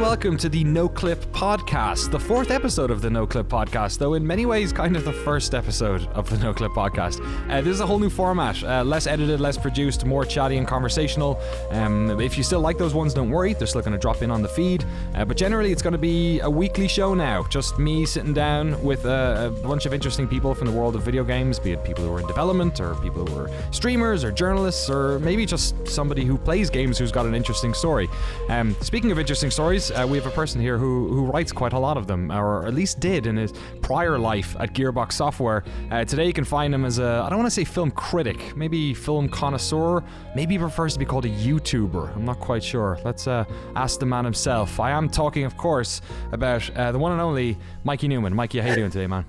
welcome to the Noclip podcast, the fourth episode of the Noclip podcast, though in many ways kind of the first episode of the Noclip podcast. This is a whole new format, less edited, less produced, more chatty and conversational. If you still like those ones, don't worry, they're still going to drop in on the feed, but generally it's going to be a weekly show now, just me sitting down with a bunch of interesting people from the world of video games, be it people who are in development, or people who are streamers, or journalists, or maybe just somebody who plays games who's got an interesting story. Speaking of interesting stories, we have a person here who writes quite a lot of them, or at least did in his prior life at Gearbox Software. Today you can find him as I don't want to say film critic, maybe film connoisseur, maybe he prefers to be called a YouTuber, I'm not quite sure. Let's ask the man himself. I am talking, of course, about the one and only Mikey Neumann. Mikey, how you doing today, man?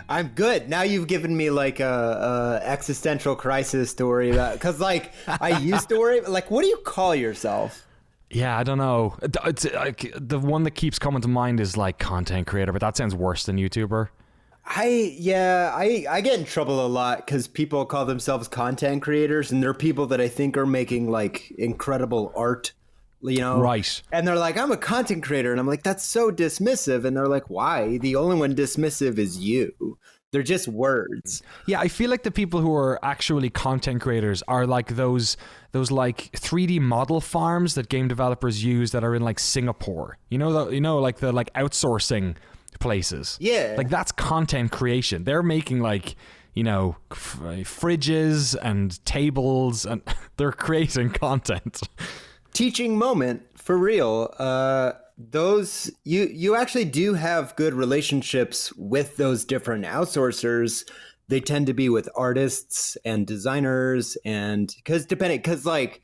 I'm good. Now you've given me like a existential crisis story, because like I used to worry, like, what do you call yourself? Yeah, I don't know. It's, the one that keeps coming to mind is like content creator, but that sounds worse than YouTuber. I get in trouble a lot because people call themselves content creators, and they're people that I think are making like incredible art, you know? Right. And they're like, I'm a content creator, and I'm like, that's so dismissive. And they're like, why? The only one dismissive is you. They're just words. Yeah, I feel like the people who are actually content creators are like those like 3D model farms that game developers use that are in like Singapore. You know, like the like outsourcing places. Yeah. Like that's content creation. They're making like, you know, fridges and tables, and they're creating content. Teaching moment for real. Those you actually do have good relationships with those different outsourcers. They tend to be with artists and designers, and because like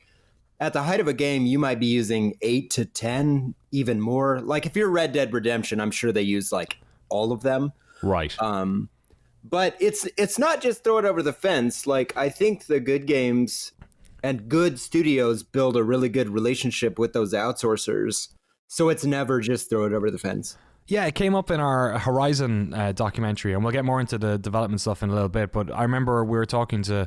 at the height of a game, you might be using 8 to 10, even more. Like if you're Red Dead Redemption, I'm sure they use like all of them. Right. But it's not just throw it over the fence. Like I think the good games and good studios build a really good relationship with those outsourcers. So it's never just throw it over the fence. Yeah, it came up in our Horizon documentary, and we'll get more into the development stuff in a little bit, but I remember we were talking to,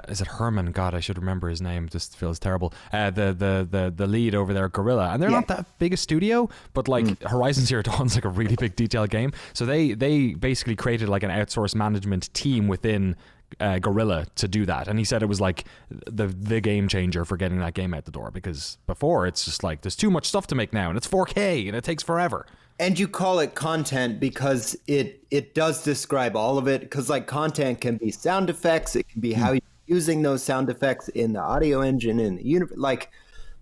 is it Herman? God, I should remember his name, just feels terrible. The lead over there, Gorilla, and they're not that big a studio, but like Horizon Zero Dawn's like a really big detailed game, so they basically created like an outsourced management team within Gorilla to do that, and he said it was like the game changer for getting that game out the door, because before it's just like there's too much stuff to make now, and it's 4K and it takes forever. And you call it content because it does describe all of it, because like content can be sound effects, it can be how you're using those sound effects in the audio engine, in the universe. Like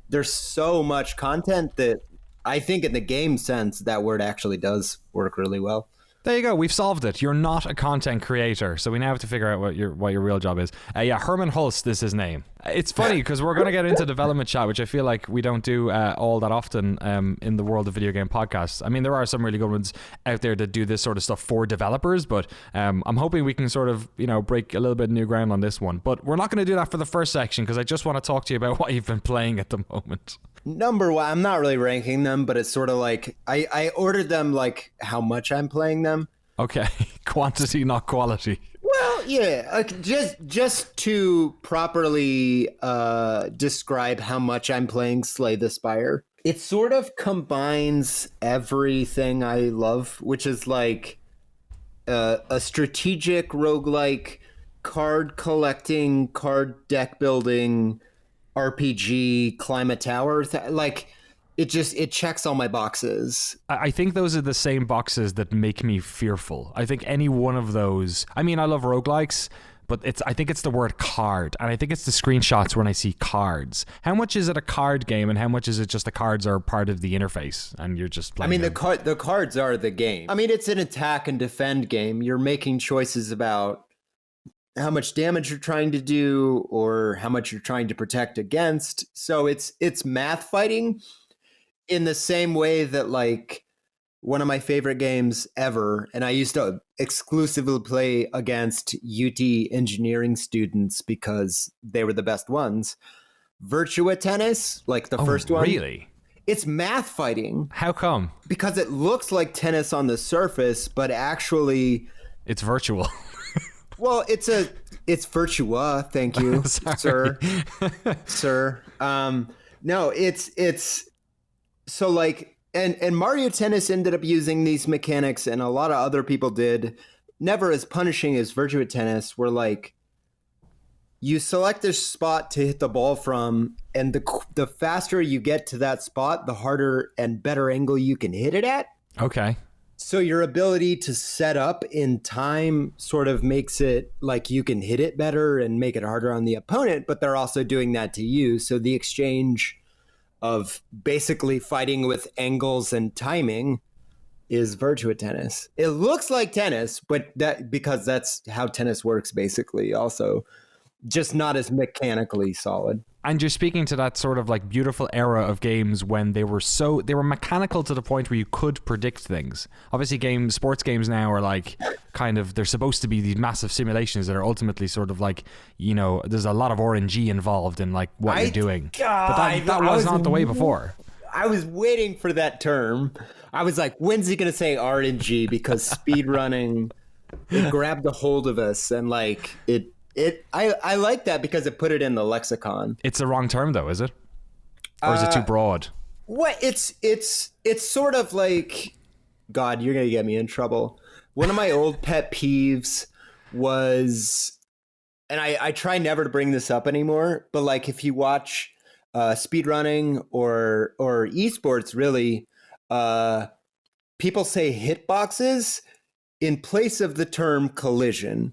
there's so much content that I think in the game sense that word actually does work really well. There you go. We've solved it. You're not a content creator, so we now have to figure out what your real job is. Yeah, Herman Hulst is his name. It's funny because we're going to get into development chat, which I feel like we don't do all that often in the world of video game podcasts. I mean, there are some really good ones out there that do this sort of stuff for developers, but I'm hoping we can sort of, you know, break a little bit of new ground on this one. But we're not going to do that for the first section because I just want to talk to you about what you've been playing at the moment. Number one, I'm not really ranking them, but it's sort of like I ordered them like how much I'm playing them. Okay, quantity, not quality. Well, yeah, just to properly describe how much I'm playing Slay the Spire. It sort of combines everything I love, which is like a strategic roguelike, card collecting, card deck building, RPG, climb a tower. It checks all my boxes. I think those are the same boxes that make me fearful. I think any one of those, I mean, I love roguelikes, but I think it's the word card, and I think it's the screenshots when I see cards. How much is it a card game, and how much is it just the cards are part of the interface and you're just playing? I mean, the cards are the game. I mean, it's an attack and defend game. You're making choices about how much damage you're trying to do or how much you're trying to protect against. So it's math fighting in the same way that like one of my favorite games ever, and I used to exclusively play against UT engineering students because they were the best ones. Virtua Tennis, like the first one. Really? It's math fighting. How come? Because it looks like tennis on the surface, but actually it's virtual. Well, it's Virtua, thank you, sir. No, it's so like And Mario Tennis ended up using these mechanics, and a lot of other people did. Never as punishing as Virtua Tennis, where like you select a spot to hit the ball from, and the faster you get to that spot, the harder and better angle you can hit it at. Okay. So your ability to set up in time sort of makes it like you can hit it better and make it harder on the opponent, but they're also doing that to you. So the exchange of basically fighting with angles and timing is Virtua Tennis. It looks like tennis, but because that's how tennis works basically, also just not as mechanically solid. And you're speaking to that sort of like beautiful era of games when they were mechanical to the point where you could predict things. Obviously sports games now are like kind of, they're supposed to be these massive simulations that are ultimately sort of like, you know, there's a lot of RNG involved in like what you're doing. But that was not the way before. I was waiting for that term. I was like, when's he going to say RNG? Because speedrunning, it grabbed a hold of us, and like I like that because it put it in the lexicon. It's the wrong term though, is it? Or is it too broad? What it's sort of like, God, you're gonna get me in trouble. One of my old pet peeves was, and I try never to bring this up anymore, but like if you watch speedrunning or esports, really, people say hitboxes in place of the term collision.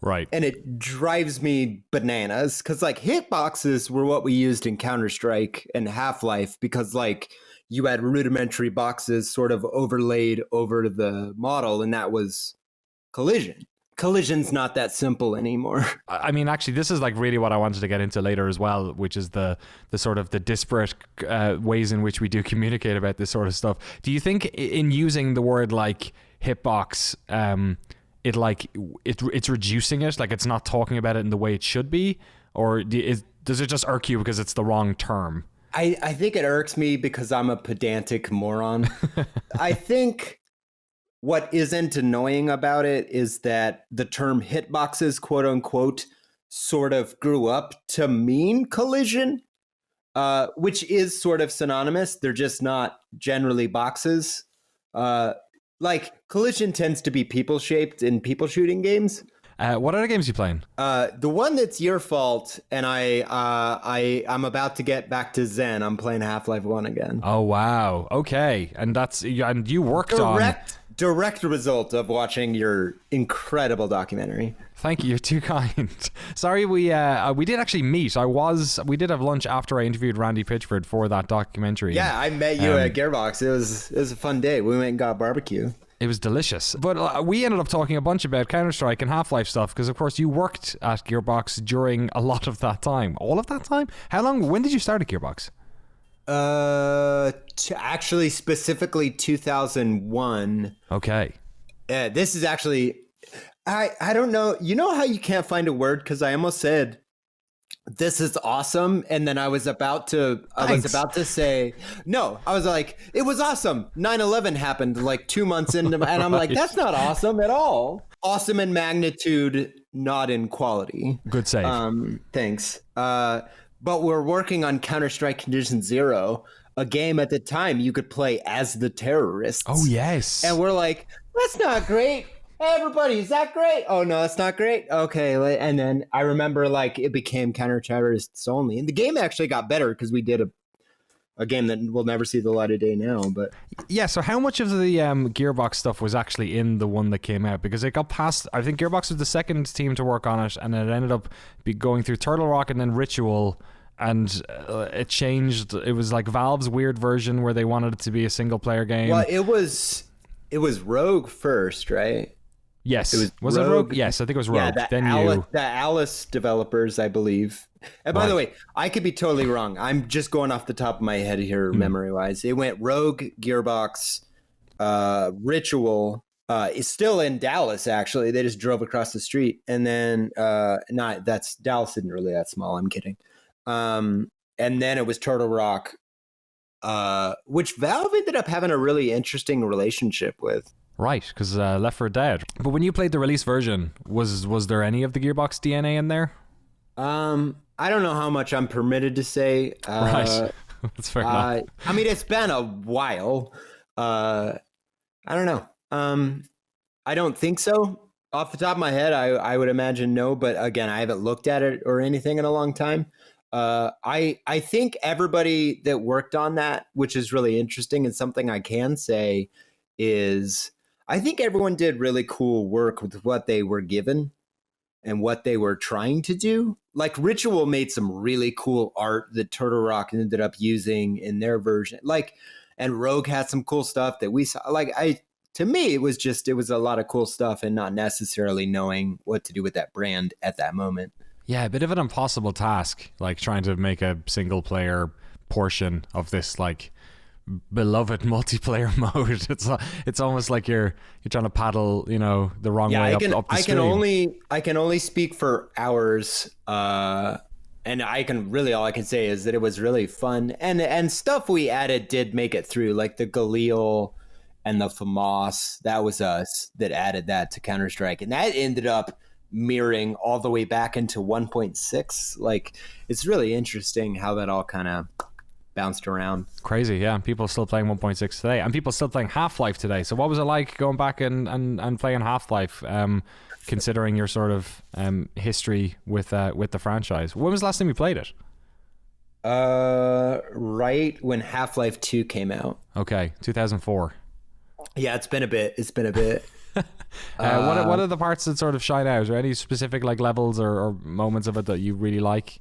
Right. And it drives me bananas because like hitboxes were what we used in Counter-Strike and Half-Life, because like you had rudimentary boxes sort of overlaid over the model, and that was collision. Collision's not that simple anymore. I mean, actually, this is like really what I wanted to get into later as well, which is the sort of the disparate ways in which we do communicate about this sort of stuff. Do you think in using the word like hitbox, it's reducing it, like it's not talking about it in the way it should be, or does it just irk you because it's the wrong term? I think it irks me because I'm a pedantic moron. I think what isn't annoying about it is that the term hitboxes, quote unquote, sort of grew up to mean collision, which is sort of synonymous. They're just not generally boxes. Like collision tends to be people shaped in people shooting games. What other games are you playing? The one that's your fault, and I'm about to get back to Zen. I'm playing Half-Life 1 again. Oh wow, okay, and you worked on direct result of watching your incredible documentary. Thank you. You're too kind. Sorry, we did actually meet. We did have lunch after I interviewed Randy Pitchford for that documentary. Yeah, I met you at Gearbox. It was a fun day. We went and got barbecue. It was delicious. But we ended up talking a bunch about Counter-Strike and Half-Life stuff because, of course, you worked at Gearbox during a lot of that time. All of that time? How long? When did you start at Gearbox? Actually, specifically 2001. Okay. This is actually, I don't know. You know how you can't find a word? Because I almost said, this is awesome. And then I was about to say, no, I was like, it was awesome. 9/11 happened like 2 months into, and I'm like, that's not awesome at all. Awesome in magnitude, not in quality. Good save. Thanks. But we're working on Counter-Strike Condition Zero, a game at the time you could play as the terrorists. Oh, yes. And we're like, that's not great. Hey, everybody, is that great? Oh, no, that's not great. Okay. And then I remember like it became counter-terrorists only. And the game actually got better because we did a game that will never see the light of day now. But yeah, so how much of the Gearbox stuff was actually in the one that came out? Because it got past, I think Gearbox was the second team to work on it, and it ended up going through Turtle Rock and then Ritual, and it changed. It was like Valve's weird version where they wanted it to be a single player game. Well, it was Rogue first, right? Yes. Was it Rogue? Yes, I think it was Rogue. Yeah, the Alice developers, I believe. And by the way, I could be totally wrong. I'm just going off the top of my head here, memory-wise. It went Rogue, Gearbox, Ritual. Is still in Dallas, actually. They just drove across the street. And then, Dallas isn't really that small. I'm kidding. And then it was Turtle Rock, which Valve ended up having a really interesting relationship with. Right, because Left 4 Dead. But when you played the release version, was there any of the Gearbox DNA in there? I don't know how much I'm permitted to say. Right. That's fair enough. I mean, it's been a while. I don't know. I don't think so. Off the top of my head, I would imagine no. But again, I haven't looked at it or anything in a long time. I think everybody that worked on that, which is really interesting, and something I can say is I think everyone did really cool work with what they were given and what they were trying to do. Like Ritual made some really cool art that Turtle Rock ended up using in their version. Like, and Rogue had some cool stuff that we saw. Like, to me, it was a lot of cool stuff and not necessarily knowing what to do with that brand at that moment. Yeah, a bit of an impossible task, like trying to make a single player portion of this like beloved multiplayer mode. It's almost like you're trying to paddle, the wrong way up the stream. I can only speak for hours, and all I can say is that it was really fun, and stuff we added did make it through, like the Galil and the FAMAS. That was us that added that to Counter-Strike, and that ended up mirroring all the way back into 1.6. Like, it's really interesting how that all kind of bounced around. Crazy, yeah. People still playing 1.6 today, and people still playing Half-Life today. So what was it like going back and playing Half-Life, considering your sort of history with the franchise? When was the last time you played it? Right when Half-Life 2 came out. Okay, 2004. Yeah, it's been a bit. What are the parts that sort of shine out? Or any specific like levels or moments of it that you really like?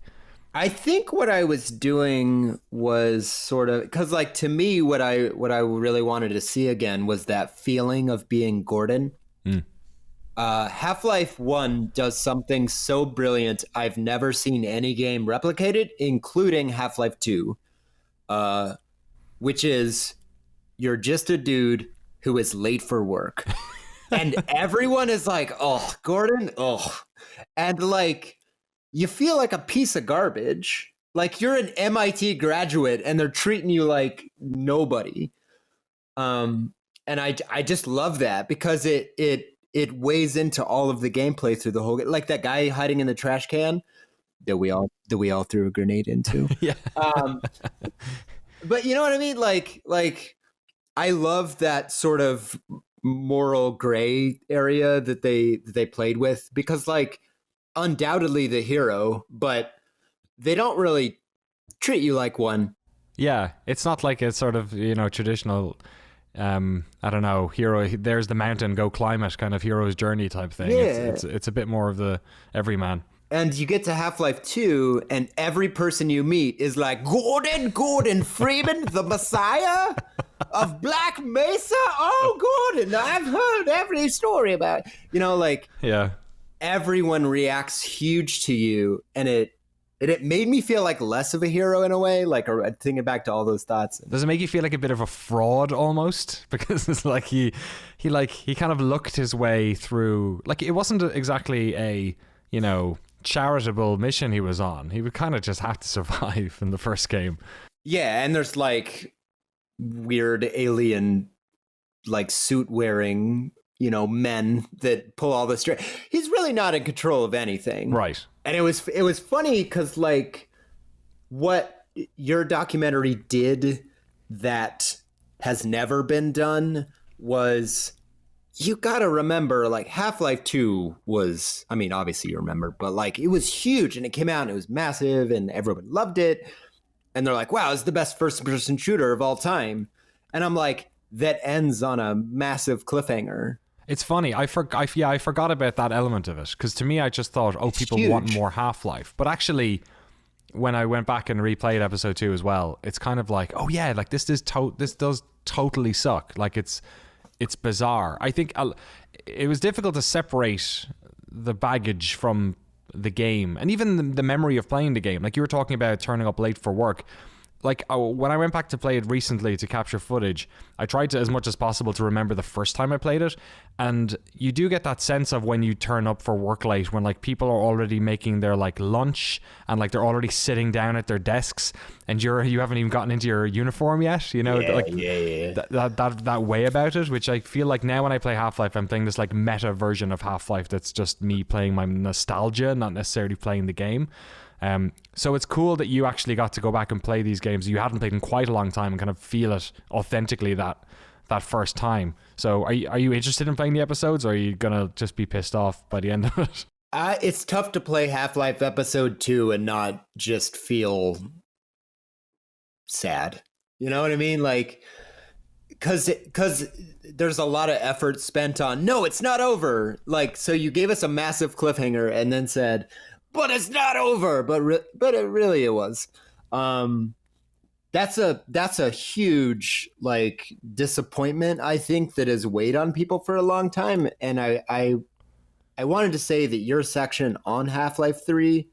I think what I was doing was sort of, because like to me, what I really wanted to see again was that feeling of being Gordon. Half-Life 1 does something so brilliant I've never seen any game replicated, including Half-Life 2, which is you're just a dude who is late for work. And everyone is like, oh, Gordon, oh. And like, you feel like a piece of garbage. Like you're an MIT graduate and they're treating you like nobody. And I just love that because it weighs into all of the gameplay through the whole game. Like that guy hiding in the trash can that we all threw a grenade into. Yeah. But you know what I mean? Like I love that sort of moral gray area that they played with, because like undoubtedly the hero, but they don't really treat you like one. Yeah, it's not like a sort of traditional I don't know, hero, there's the mountain, go climb it kind of hero's journey type thing. Yeah. It's a bit more of the everyman. And you get to Half-Life 2 and every person you meet is like, Gordon Freeman, the Messiah of Black Mesa. Oh, Gordon, I've heard every story about it. Yeah, everyone reacts huge to you, and it made me feel like less of a hero in a way, like thinking back to all those thoughts. Does it make you feel like a bit of a fraud almost? Because it's like he kind of looked his way through, like it wasn't exactly a, charitable mission he was on. He would kind of just have to survive in the first game. Yeah, and there's like weird alien like suit wearing men that pull all the strings. He's really not in control of anything, right? And it was funny because like what your documentary did that has never been done was, you gotta remember, like Half-Life 2 was, I mean, obviously you remember, but like it was huge and it came out and it was massive and everyone loved it. And they're like, wow, it's the best first-person shooter of all time. And I'm like, that ends on a massive cliffhanger. It's funny. I forgot about that element of it, because to me, I just thought, people want more Half-Life. But actually, when I went back and replayed episode 2 as well, it's kind of like, oh yeah, like this does totally suck. Like it's bizarre. I think it was difficult to separate the baggage from the game and even the memory of playing the game. Like you were talking about turning up late for work. Like when I went back to play it recently to capture footage, I tried to, as much as possible, to remember the first time I played it. And you do get that sense of when you turn up for work late, when like people are already making their like lunch and like they're already sitting down at their desks and you haven't even gotten into your uniform yet. That way about it, which I feel like now when I play Half-Life, I'm playing this like meta version of Half-Life that's just me playing my nostalgia, not necessarily playing the game. So it's cool that you actually got to go back and play these games you hadn't played in quite a long time and kind of feel it authentically that first time. So are you interested in playing the episodes, or are you gonna just be pissed off by the end of it? It's tough to play Half-Life Episode 2 and not just feel sad. You know what I mean? Like, because there's a lot of effort spent on, no, it's not over. Like, so you gave us a massive cliffhanger and then said, but it's not over. But it was. That's a huge like disappointment, I think, that has weighed on people for a long time. And I wanted to say that your section on Half-Life 3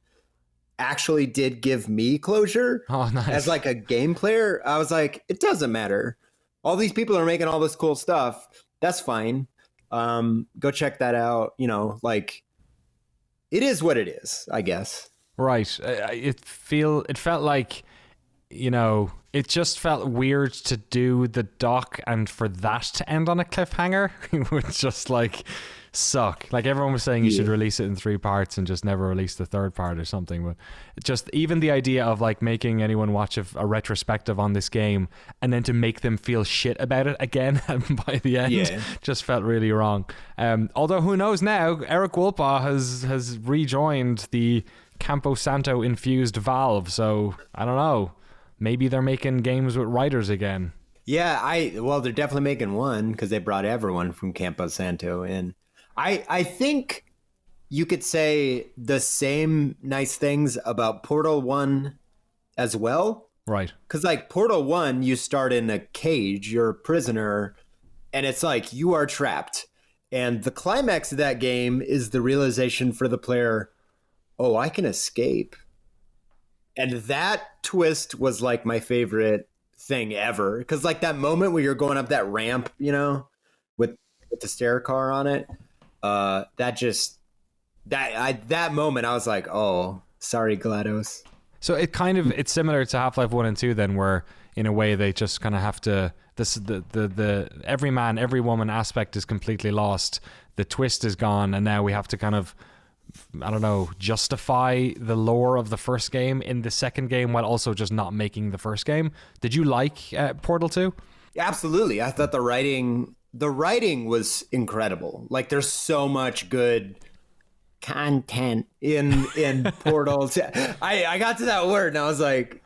actually did give me closure. Oh, nice. As like a game player. I was like, it doesn't matter. All these people are making all this cool stuff. That's fine. Go check that out. You know, like, it is what it is, I guess. Right. It felt like, you know, it just felt weird to do the doc and for that to end on a cliffhanger. It would just like suck. Like everyone was saying you should release it in 3 parts and just never release the 3rd part or something. But just even the idea of like making anyone watch a retrospective on this game and then to make them feel shit about it again by the end just felt really wrong. Although who knows now, Eric Wolpaw has rejoined the Campo Santo infused Valve. So I don't know. Maybe they're making games with writers again. Yeah, they're definitely making one because they brought everyone from Campo Santo in. I think you could say the same nice things about Portal 1 as well. Right. Because like Portal 1, you start in a cage, you're a prisoner, and it's like you are trapped. And the climax of that game is the realization for the player, oh, I can escape. And that twist was like my favorite thing ever. Because like that moment where you're going up that ramp, you know, with the stair car on it, that moment I was like, oh, sorry, GLaDOS. So it's similar to Half-Life 1 and 2 then, where in a way they just kind of have to, the every man, every woman aspect is completely lost. The twist is gone, and now we have to kind of, I don't know, justify the lore of the first game in the second game while also just not making the first game. Did you like Portal 2? Absolutely. I thought the writing was incredible. Like there's so much good content in Portal 2. I got to that word and I was like,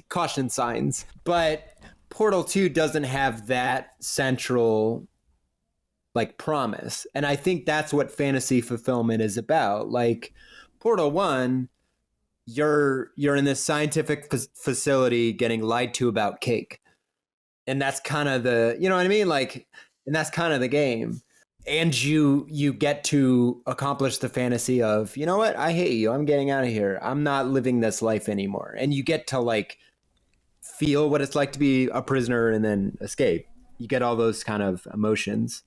caution signs. But Portal 2 doesn't have that central like promise. And I think that's what fantasy fulfillment is about. Like Portal 1, you're in this scientific facility getting lied to about cake. And that's kind of the, you know what I mean? Like, and that's kind of the game. And you get to accomplish the fantasy of, you know what? I hate you. I'm getting out of here. I'm not living this life anymore. And you get to like feel what it's like to be a prisoner and then escape. You get all those kind of emotions.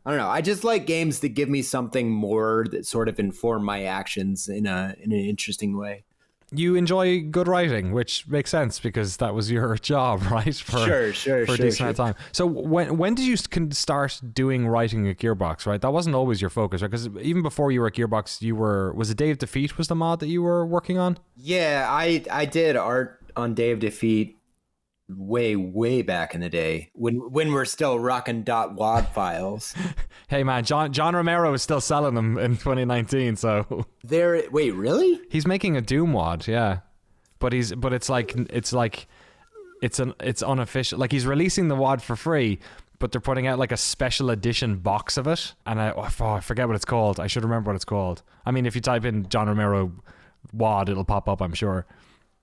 I don't know. I just like games that give me something more that sort of inform my actions in an interesting way. You enjoy good writing, which makes sense because that was your job, right? For a decent amount of time. So when did you start doing writing at Gearbox, right? That wasn't always your focus, right? Because even before you were at Gearbox, was it Day of Defeat was the mod that you were working on? Yeah, I did art on Day of Defeat way back in the day when we're still rocking .wad files. Hey man, John Romero is still selling them in 2019. So wait, really? He's making a Doom wad, yeah. But it's unofficial. Like he's releasing the wad for free, but they're putting out like a special edition box of it. And I forget what it's called. I should remember what it's called. I mean, if you type in John Romero wad, it'll pop up, I'm sure.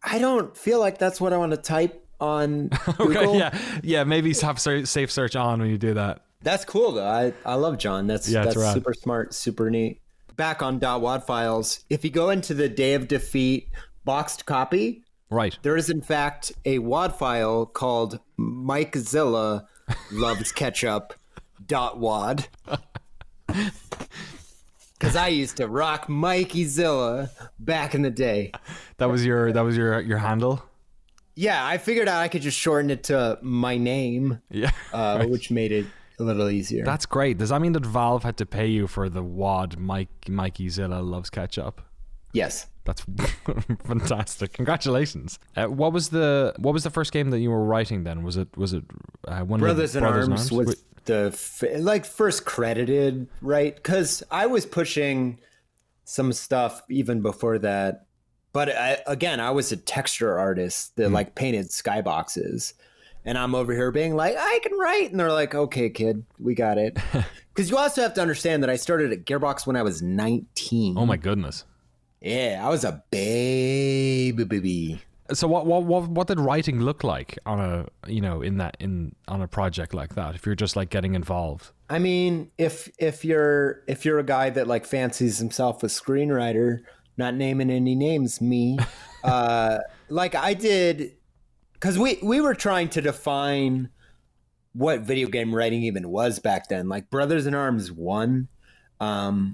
I don't feel like that's what I want to type on Google. Okay, yeah, maybe have safe search on when you do that. That's cool though. I love John. That's super smart, super neat. Back on .wad files, if you go into the Day of Defeat boxed copy, right, there is in fact a WAD file called Mikezilla loves ketchup .wad. Because I used to rock Mikezilla back in the day. That was your handle. Yeah, I figured out I could just shorten it to my name, right. Which made it a little easier. That's great. Does that mean that Valve had to pay you for the WAD Mikezilla loves ketchup? Yes. That's fantastic. Congratulations. What was the first game that you were writing then? Was it one Brothers of in Arms was the first credited, right? Because I was pushing some stuff even before that. But I was a texture artist that like painted skyboxes. And I'm over here being like, I can write. And they're like, okay, kid, we got it. Because you also have to understand that I started at Gearbox when I was 19. Oh, my goodness. Yeah, I was a baby. So what did writing look like on a project like that? If you're just like getting involved, I mean, if you're a guy that like fancies himself a screenwriter, not naming any names, me, like I did, because we were trying to define what video game writing even was back then. Like Brothers in Arms 1, I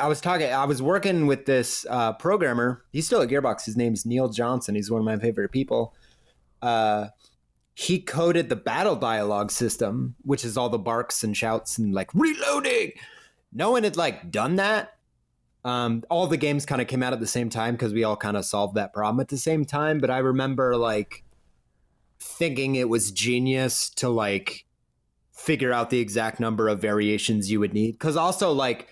was working with this programmer. He's still at Gearbox. His name's Neil Johnson. He's one of my favorite people. He coded the battle dialogue system, which is all the barks and shouts and like reloading. No one had like done that. All the games kind of came out at the same time because we all kind of solved that problem at the same time. But I remember like thinking it was genius to like figure out the exact number of variations you would need. Because also like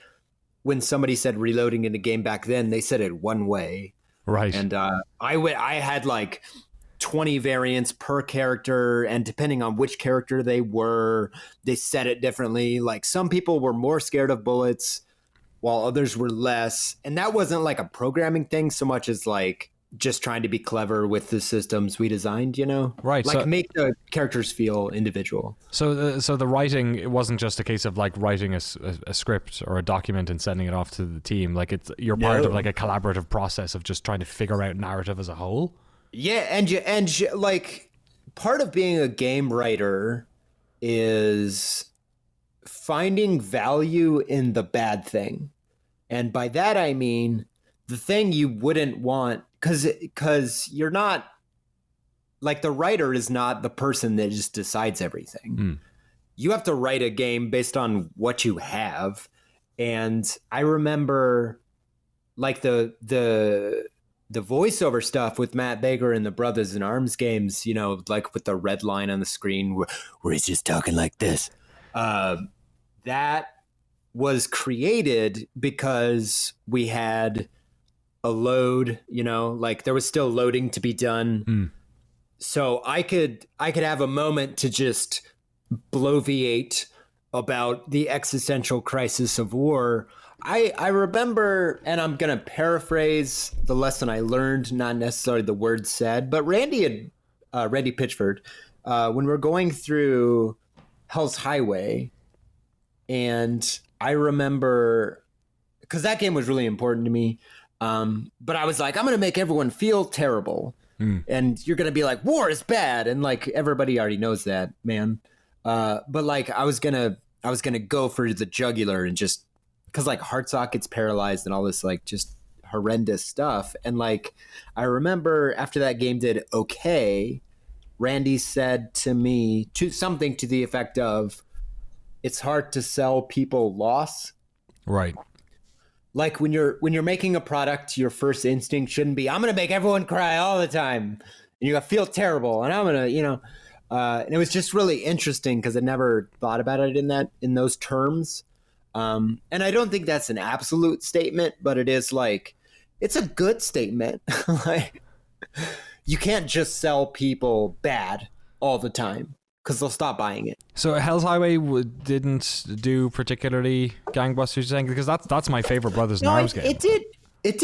when somebody said reloading in a game back then, they said it one way. Right. And I had like 20 variants per character, and depending on which character they were, they said it differently. Like some people were more scared of bullets while others were less. And that wasn't like a programming thing so much as like just trying to be clever with the systems we designed, you know? Right. Like so, make the characters feel individual. So the writing, it wasn't just a case of like writing a script or a document and sending it off to the team. Like you're part of like a collaborative process of just trying to figure out narrative as a whole. Yeah. And you like part of being a game writer is finding value in the bad thing. And by that, I mean the thing you wouldn't want, because you're not like the writer is not the person that just decides everything. You have to write a game based on what you have. And I remember like the voiceover stuff with Matt Baker in the Brothers in Arms games, you know, like with the red line on the screen where he's just talking like this. That was created because we had a load, you know, like there was still loading to be done. So I could have a moment to just bloviate about the existential crisis of war. I remember, and I'm going to paraphrase the lesson I learned, not necessarily the words said, but Randy Pitchford, when we're going through Hell's Highway, and I remember, because that game was really important to me, but I was like, I'm going to make everyone feel terrible. And you're going to be like, war is bad. And like, everybody already knows that, man. But like, I was going to go for the jugular and just, because like Heartsock gets paralyzed and all this like just horrendous stuff. And like, I remember after that game did okay, Randy said to me something to the effect of, it's hard to sell people loss. Right. Like when you're making a product, your first instinct shouldn't be, I'm going to make everyone cry all the time. And you're going to feel terrible. And I'm going to, you know, and it was just really interesting because I never thought about it in those terms. And I don't think that's an absolute statement, but it is like, it's a good statement. Like you can't just sell people bad all the time, because they'll stop buying it. So Hell's Highway didn't do particularly gangbusters, saying, because that's my favorite Brothers in Arms game. It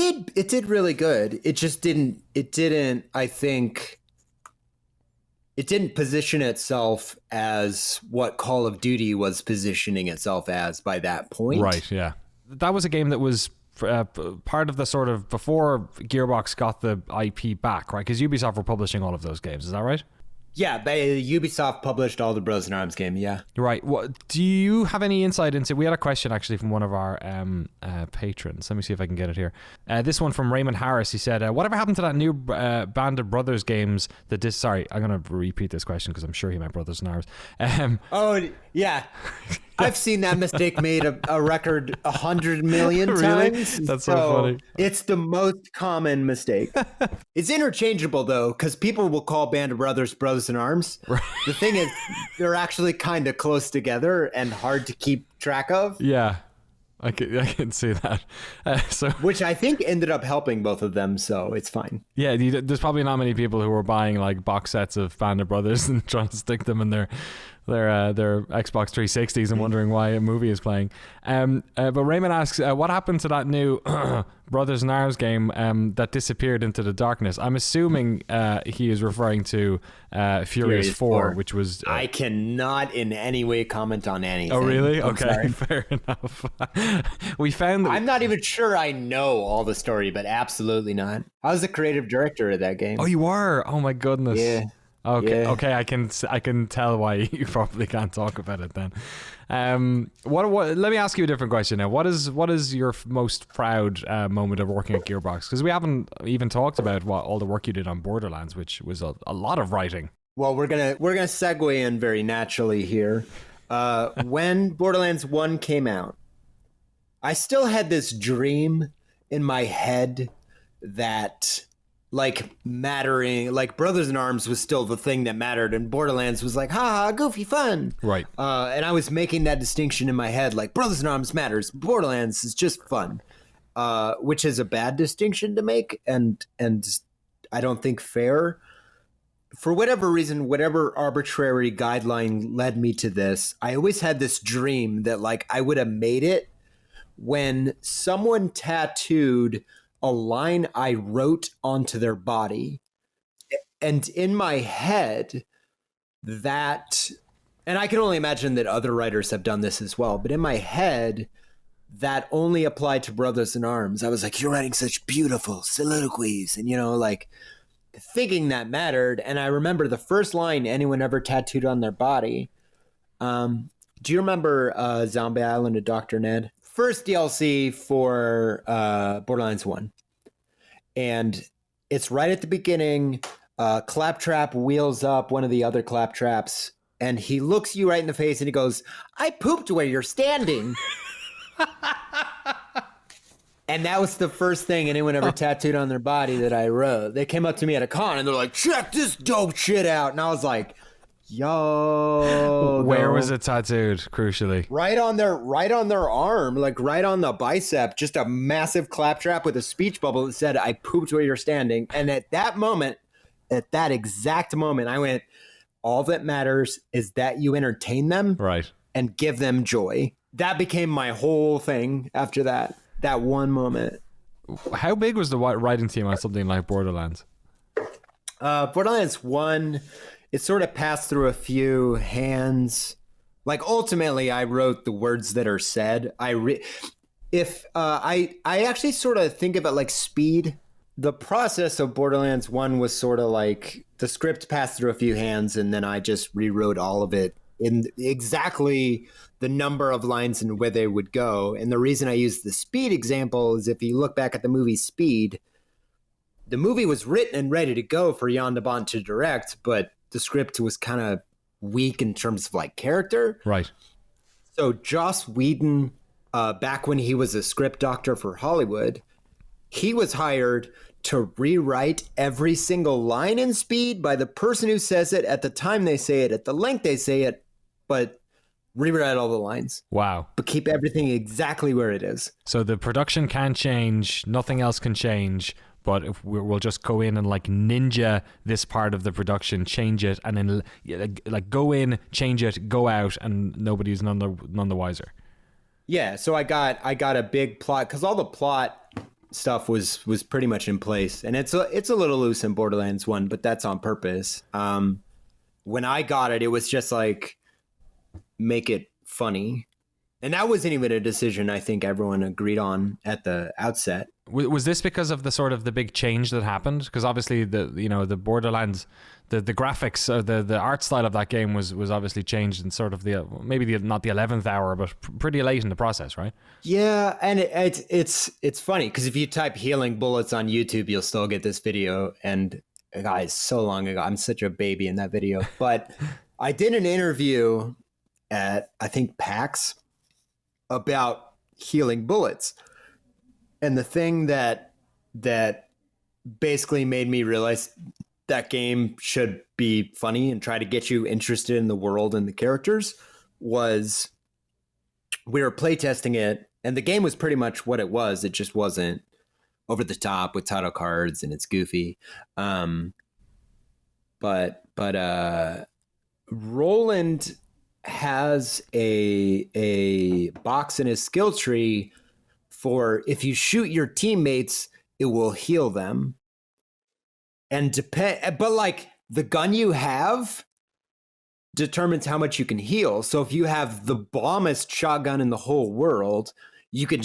did really good. It just didn't. I think it didn't position itself as what Call of Duty was positioning itself as by that point. Right. Yeah, that was a game that was part of the sort of before Gearbox got the IP back, right? Because Ubisoft were publishing all of those games. Is that right? Yeah, Ubisoft published all the Brothers in Arms game, yeah. Right. Do you have any insight into... We had a question, actually, from one of our patrons. Let me see if I can get it here. This one from Raymond Harris. He said, whatever happened to that new Band of Brothers games that Sorry, I'm going to repeat this question because I'm sure he meant Brothers in Arms. Oh, yeah. I've seen that mistake made a record 100 million Really? times. That's so funny. It's the most common mistake. It's interchangeable though, because people will call Band of Brothers Brothers in Arms. Right. The thing is, they're actually kind of close together and hard to keep track of. Yeah, I can see that. Which I think ended up helping both of them, so it's fine. Yeah, there's probably not many people who are buying like box sets of Band of Brothers and trying to stick them in their Xbox 360s and wondering why a movie is playing. But Raymond asks, what happened to that new Brothers in Arms game that disappeared into the darkness? I'm assuming he is referring to Furious 4, which was... I cannot in any way comment on anything. Oh, really? I'm okay, sorry. fair enough. We found... I'm not even sure I know all the story, but absolutely not. I was the creative director of that game. Oh, you were? Oh, my goodness. Yeah. Okay, Yeah. okay, I can tell why you probably can't talk about it then. What? Let me ask you a different question now. What is your most proud moment of working at Gearbox? Because we haven't even talked about all the work you did on Borderlands, which was a lot of writing. Well, we're gonna segue in very naturally here. When Borderlands 1 came out, I still had this dream in my head that like mattering, like Brothers in Arms was still the thing that mattered, and Borderlands was like, ha, goofy fun. Right. And I was making that distinction in my head, like Brothers in Arms matters, Borderlands is just fun, which is a bad distinction to make, and I don't think fair. For whatever reason, whatever arbitrary guideline led me to this, I always had this dream that like I would have made it when someone tattooed a line I wrote onto their body. And in my head, that, and I can only imagine that other writers have done this as well, but in my head, that only applied to Brothers in Arms. I was like, you're writing such beautiful soliloquies, and, you know, like thinking that mattered. And I remember the first line anyone ever tattooed on their body. Do you remember Zombie Island of Dr. Ned? First DLC for Borderlands 1. And it's right at the beginning. Claptrap wheels up one of the other Claptraps, and he looks you right in the face and he goes, I pooped where you're standing. And that was the first thing anyone ever tattooed on their body that I wrote. They came up to me at a con and they're like, check this dope shit out. And I was like, yo, Where no. was it tattooed, crucially? Right on their arm, like right on the bicep, just a massive claptrap with a speech bubble that said, I pooped where you're standing. And at that moment, at that exact moment, I went, all that matters is that you entertain them, Right. and give them joy. That became my whole thing after that one moment. How big was the writing team on something like Borderlands? Borderlands 1, it sort of passed through a few hands. Like ultimately, I wrote the words that are said. I actually sort of think of it like speed. The process of Borderlands 1 was sort of like the script passed through a few hands, and then I just rewrote all of it in exactly the number of lines and where they would go. And the reason I use the speed example is if you look back at the movie Speed, the movie was written and ready to go for Jan de Bont to direct, but the script was kind of weak in terms of like character. Right. So Joss Whedon, back when he was a script doctor for Hollywood, he was hired to rewrite every single line in Speed by the person who says it at the time they say it, at the length they say it, but rewrite all the lines. Wow. But keep everything exactly where it is. So the production can't change, nothing else can change, but if we'll just go in and like ninja this part of the production, change it, and then like go in, change it, go out, and nobody's none the wiser. Yeah, so I got a big plot, because all the plot stuff was pretty much in place, and it's a little loose in Borderlands 1, but that's on purpose. When I got it, it was just like, make it funny. And that wasn't even a decision I think everyone agreed on at the outset. Was this because of the sort of the big change that happened? Because obviously the Borderlands, the graphics, or the art style of that game was obviously changed in sort of not the 11th hour, but pretty late in the process, right? Yeah, and it's funny because if you type healing bullets on YouTube, you'll still get this video. And guys, so long ago, I'm such a baby in that video. But I did an interview at I think PAX about healing bullets. And the thing that basically made me realize that game should be funny and try to get you interested in the world and the characters was we were playtesting it, and the game was pretty much what it was. It just wasn't over the top with title cards, and it's goofy. But Roland has a box in his skill tree for if you shoot your teammates, it will heal them. And but like the gun you have determines how much you can heal. So if you have the bombest shotgun in the whole world, you can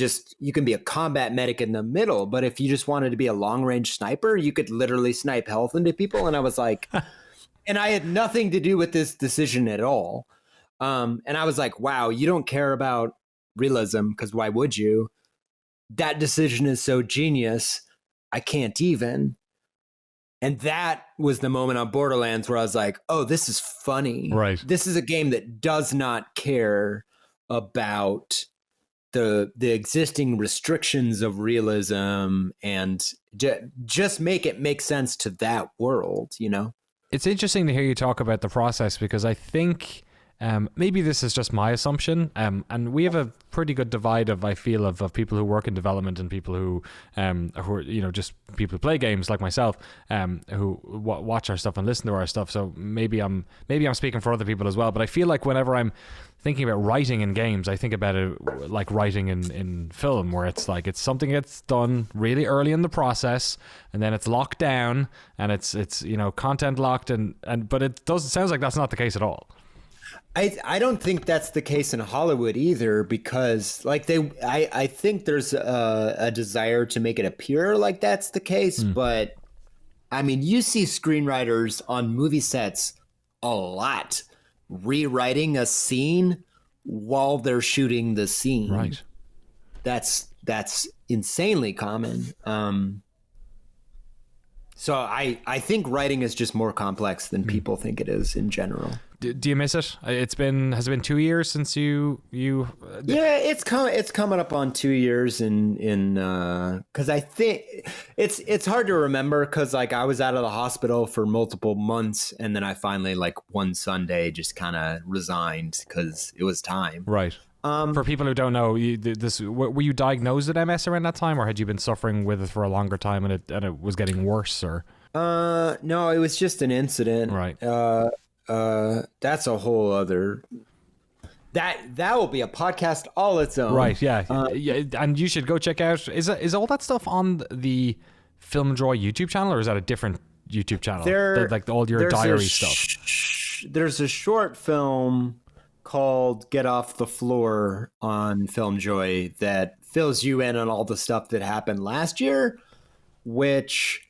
be a combat medic in the middle. But if you just wanted to be a long range sniper, you could literally snipe health into people. And I was like, and I had nothing to do with this decision at all. And I was like, wow, you don't care about realism, because why would you? That decision is so genius. I can't even. And that was the moment on Borderlands where I was like, oh, this is funny. Right. This is a game that does not care about the existing restrictions of realism and just make it make sense to that world, you know? It's interesting to hear you talk about the process, because I think maybe this is just my assumption, and we have a pretty good divide of people who work in development and people who are, you know, just people who play games like myself, who watch our stuff and listen to our stuff. So maybe I'm speaking for other people as well. But I feel like whenever I'm thinking about writing in games, I think about it like writing in film, where it's like it's something that's done really early in the process, and then it's locked down, and it's you know, content locked, but it sounds like that's not the case at all. I don't think that's the case in Hollywood either, because like I think there's a desire to make it appear like that's the case. But I mean, you see screenwriters on movie sets a lot rewriting a scene while they're shooting the scene. Right. That's insanely common. So I think writing is just more complex than people think it is in general. Do you miss it? Has it been 2 years since you? Yeah, it's coming up on 2 years in because I think it's hard to remember, because like I was out of the hospital for multiple months, and then I finally like one Sunday just kind of resigned because it was time. Right. For people who don't know, were you diagnosed with MS around that time, or had you been suffering with it for a longer time and it was getting worse? Or no, it was just an incident. Right. That's a whole other. That will be a podcast all its own. Right. Yeah. Yeah. And you should go check out. Is all that stuff on the Film Joy YouTube channel, or is that a different YouTube channel? Like all your diary stuff. There's a short film called Get Off the Floor on Film Joy that fills you in on all the stuff that happened last year, which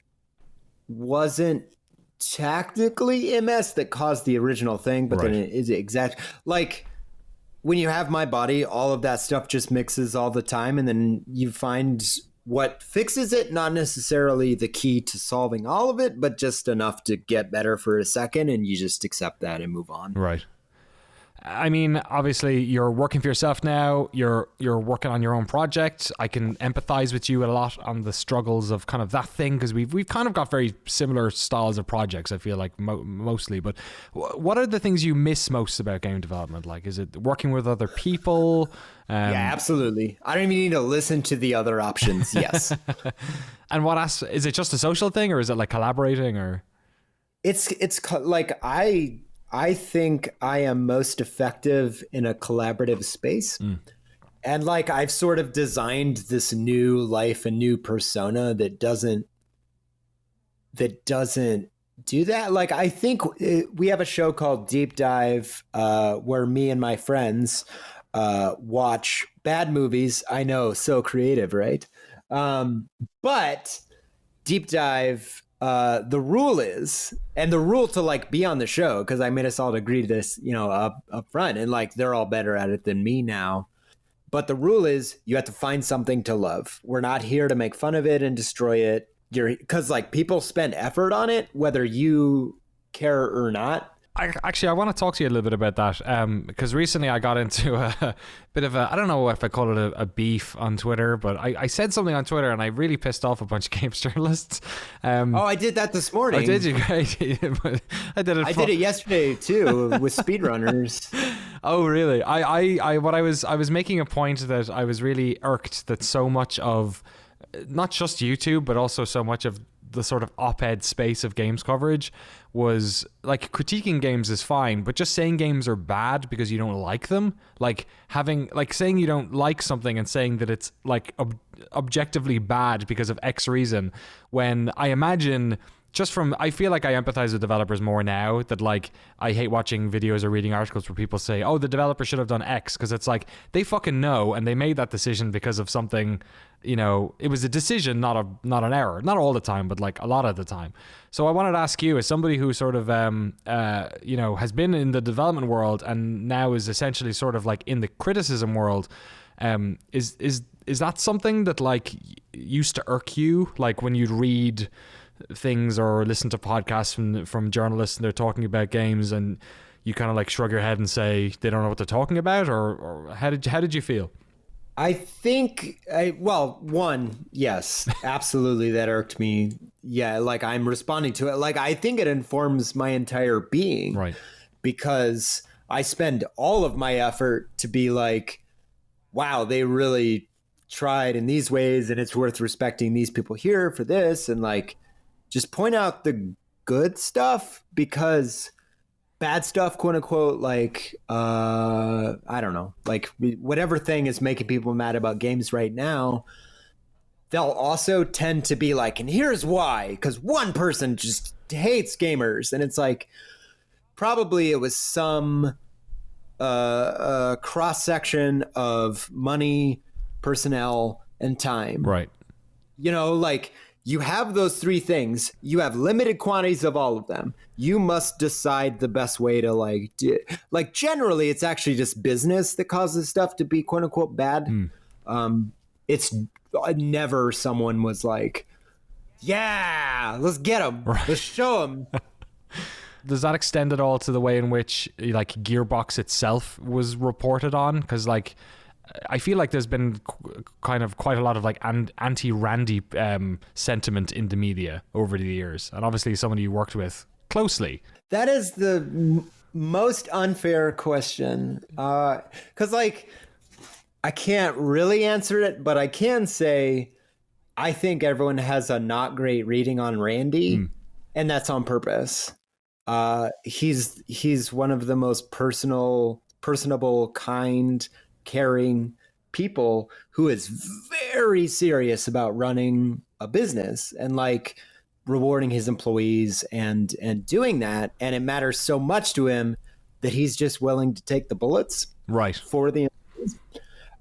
wasn't technically MS that caused the original thing, but then it is exact. Like when you have My Body, all of that stuff just mixes all the time, and then you find what fixes it, not necessarily the key to solving all of it, but just enough to get better for a second, and you just accept that and move on. Right. I mean, obviously, you're working for yourself now. You're working on your own project. I can empathize with you a lot on the struggles of kind of that thing, because we've kind of got very similar styles of projects, I feel like, mostly. But what are the things you miss most about game development? Like, is it working with other people? Yeah, absolutely. I don't even need to listen to the other options. Yes. And is it just a social thing, or is it like collaborating, or? It's like I think I am most effective in a collaborative space. And like I've sort of designed this new life, a new persona that doesn't do that. Like I think we have a show called Deep Dive where me and my friends watch bad movies. I know, so creative, right? But Deep Dive, the rule is, and the rule to like be on the show, because I made us all agree to this, you know, up front, and like they're all better at it than me now. But the rule is you have to find something to love. We're not here to make fun of it and destroy it. Because like people spend effort on it, whether you care or not. I want to talk to you a little bit about that because recently I got into a bit of I don't know if I call it a beef on Twitter, but I said something on Twitter and I really pissed off a bunch of games journalists. I did that this morning. Oh, did you? I did it. I did it yesterday too with speedrunners. Oh, really? I was making a point that I was really irked that so much of not just YouTube, but also so much of the sort of op-ed space of games coverage was like critiquing games is fine, but just saying games are bad because you don't like them, like saying you don't like something and saying that it's like objectively bad because of X reason, when I imagine I feel like I empathize with developers more now that like I hate watching videos or reading articles where people say, oh, the developer should have done X, because it's like they fucking know and they made that decision because of something, it was a decision, not an error. Not all the time, but like a lot of the time. So I wanted to ask you, as somebody who sort of has been in the development world and now is essentially sort of like in the criticism world, is that something that like used to irk you, like when you'd read things or listen to podcasts from journalists and they're talking about games and you kind of like shrug your head and say they don't know what they're talking about, or how did you feel? I think one, yes, absolutely, that irked me. Yeah, like I'm responding to it. Like I think it informs my entire being, right? Because I spend all of my effort to be like, wow, they really tried in these ways and it's worth respecting these people here for this, and like just point out the good stuff, because bad stuff, quote unquote, like, I don't know, like whatever thing is making people mad about games right now, they'll also tend to be like, and here's why, because one person just hates gamers. And it's like, probably it was some cross section of money, personnel, and time. Right. Like, you have those three things. You have limited quantities of all of them. You must decide the best way to like generally it's actually just business that causes stuff to be quote unquote bad. It's never someone was like, yeah, let's get them. Right. Let's show them. Does that extend at all to the way in which like Gearbox itself was reported on? Because like I feel like there's been kind of quite a lot of like anti-Randy sentiment in the media over the years, and obviously someone you worked with closely. That is the most unfair question, because like I can't really answer it, but I can say I think everyone has a not great reading on Randy, and that's on purpose. He's one of the most personable, kind, caring people who is very serious about running a business and like rewarding his employees and doing that. And it matters so much to him that he's just willing to take the bullets for the employees.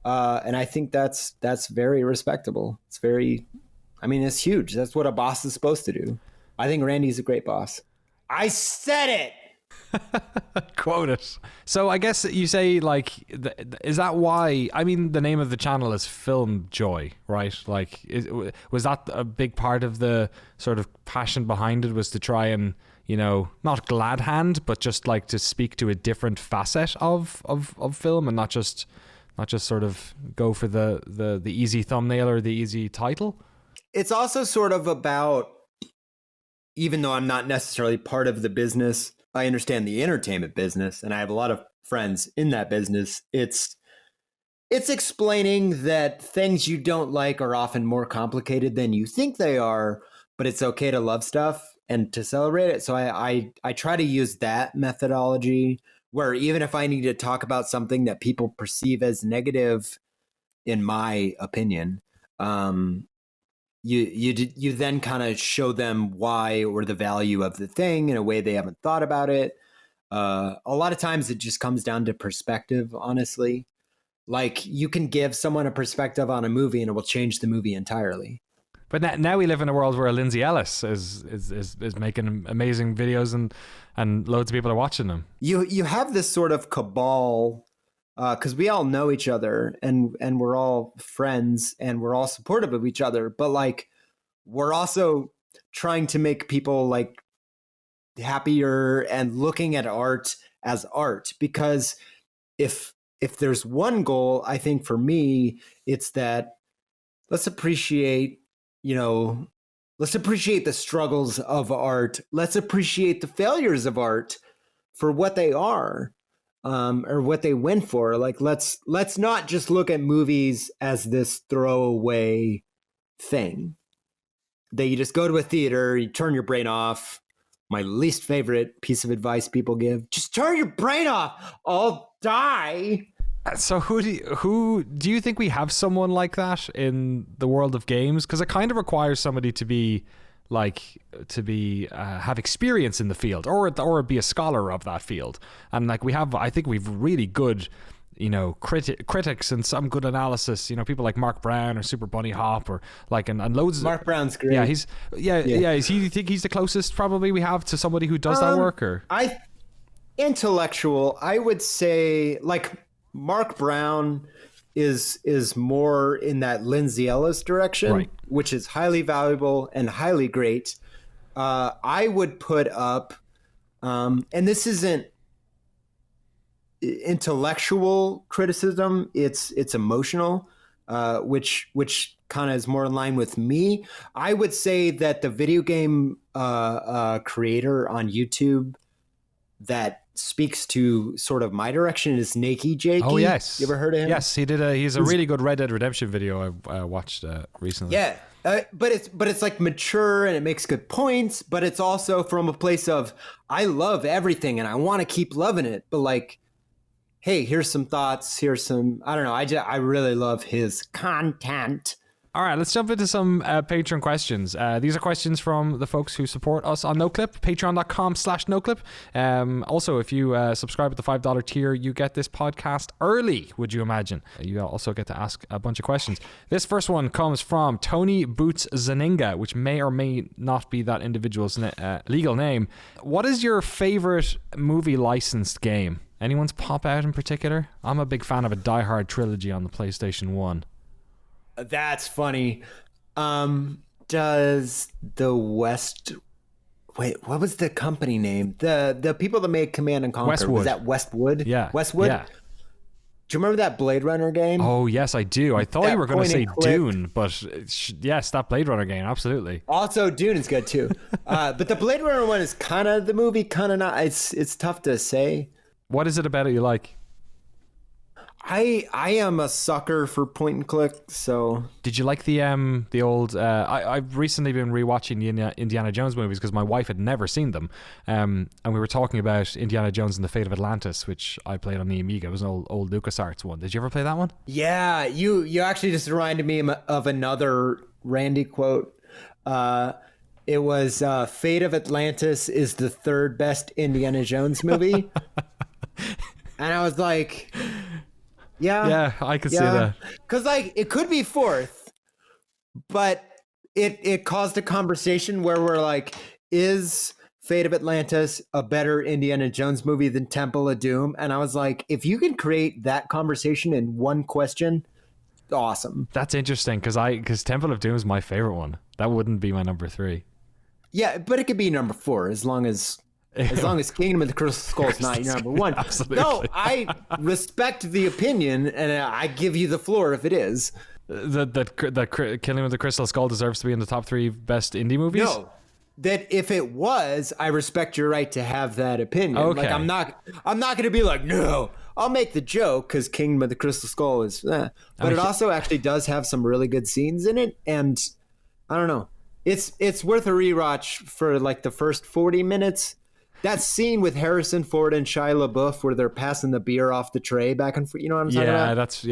And I think that's very respectable. It's huge. That's what a boss is supposed to do. I think Randy's a great boss. I said it. Quote it. So I guess you say like, is that why? I mean, the name of the channel is Film Joy, right? Like, was that a big part of the sort of passion behind it? Was to try and not glad hand, but just like to speak to a different facet of film, and not just sort of go for the easy thumbnail or the easy title. It's also sort of about, even though I'm not necessarily part of the business, I understand the entertainment business, and I have a lot of friends in that business. It's explaining that things you don't like are often more complicated than you think they are, but it's okay to love stuff and to celebrate it. So I try to use that methodology, where even if I need to talk about something that people perceive as negative, in my opinion, you then kind of show them why, or the value of the thing in a way they haven't thought about it. A lot of times it just comes down to perspective, honestly. Like, you can give someone a perspective on a movie and it will change the movie entirely. But now we live in a world where Lindsay Ellis is making amazing videos and loads of people are watching them. You have this sort of cabal, because we all know each other and we're all friends and we're all supportive of each other, but like we're also trying to make people like happier and looking at art as art. Because if there's one goal, I think for me, it's that let's appreciate, let's appreciate the struggles of art. Let's appreciate the failures of art for what they are, or what they went for. Like, let's not just look at movies as this throwaway thing that you just go to a theater, you turn your brain off. My least favorite piece of advice people give: just turn your brain off. I'll die. So who do you think we have someone like that in the world of games? Because it kind of requires somebody to be have experience in the field, or be a scholar of that field. And like I think we've really good, critics and some good analysis. People like Mark Brown or Super Bunny Hop, or like and loads. Mark Brown's great. Yeah, Is he? You think he's the closest probably we have to somebody who does that work? Or intellectual, I would say, like, Mark Brown is more in that Lindsay Ellis direction, right, which is highly valuable and highly great. I would put up, and this isn't intellectual criticism; it's emotional, which kind of is more in line with me. I would say that the video game creator on YouTube that speaks to sort of my direction is Nakey Jakey. Oh yes, you ever heard of him? Yes, he did. He's a really good Red Dead Redemption video I watched recently. Yeah, but it's like mature and it makes good points, but it's also from a place of I love everything and I want to keep loving it, but like, hey, here's some thoughts. Here's some, I don't know. I really love his content. All right, let's jump into some Patron questions. These are questions from the folks who support us on Noclip, patreon.com/Noclip. Also, if you subscribe at the $5 tier, you get this podcast early, would you imagine? You also get to ask a bunch of questions. This first one comes from Tony Boots Zaninga, which may or may not be that individual's legal name. What is your favorite movie licensed game? Anyone's pop out in particular? I'm a big fan of a Die Hard trilogy on the PlayStation 1. That's funny. Does the West... Wait, what was the company name? The people that made Command and Conquer. Westwood. Was that Westwood? Yeah. Westwood? Yeah. Do you remember that Blade Runner game? Oh, yes, I do. I thought you were going to say Dune, but yes, that Blade Runner game, absolutely. Also, Dune is good too. But the Blade Runner one is kind of the movie, kind of not. It's tough to say. What is it about it you like? I am a sucker for point and click. So did you like the old? I've recently been rewatching the Indiana Jones movies because my wife had never seen them, and we were talking about Indiana Jones and the Fate of Atlantis, which I played on the Amiga. It was an old LucasArts one. Did you ever play that one? Yeah, you actually just reminded me of another Randy quote. It was Fate of Atlantis is the third best Indiana Jones movie, and I was like. Yeah, I could see that. Because like it could be fourth, but it caused a conversation where we're like, is Fate of Atlantis a better Indiana Jones movie than Temple of Doom? And I was like, if you can create that conversation in one question, awesome. That's interesting because Temple of Doom is my favorite one. That wouldn't be my number 3. Yeah, but it could be number 4 as long as Kingdom of the Crystal Skull is not your number 1. Absolutely. No, I respect the opinion, and I give you the floor if it is. That Kingdom of the Crystal Skull deserves to be in the top 3 best indie movies? No, that if it was, I respect your right to have that opinion. Okay. Like I'm not going to be like, no, I'll make the joke because Kingdom of the Crystal Skull is, but it also actually does have some really good scenes in it, and I don't know, it's worth a rewatch for like the first 40 minutes. That scene with Harrison Ford and Shia LaBeouf where they're passing the beer off the tray back and forth, you know what I'm talking about? That's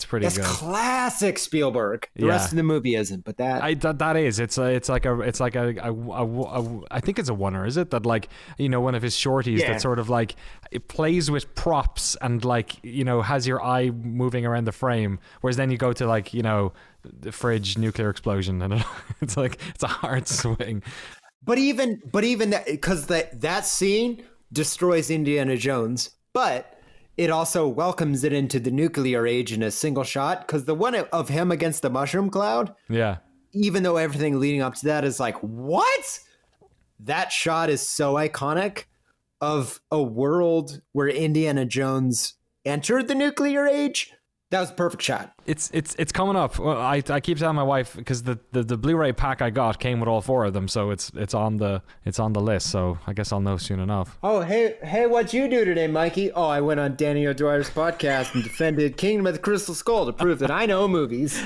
pretty good. That's classic Spielberg. The rest of the movie isn't, but that is. It's like a I think it's a oneer, is it? That like, one of his shorties that sort of like it plays with props and like, has your eye moving around the frame, whereas then you go to like, the fridge nuclear explosion and it's like it's a hard swing. But even that, because that scene destroys Indiana Jones, but it also welcomes it into the nuclear age in a single shot. Because the one of him against the mushroom cloud, yeah, even though everything leading up to that is like, what? that shot is so iconic of a world where Indiana Jones entered the nuclear age. That was a perfect shot. It's coming up. Well, I keep telling my wife because the Blu-ray pack I got came with all 4 of them, so it's on the list. So I guess I'll know soon enough. Oh, hey, what'd you do today, Mikey? Oh, I went on Danny O'Dwyer's podcast and defended Kingdom of the Crystal Skull to prove that I know movies.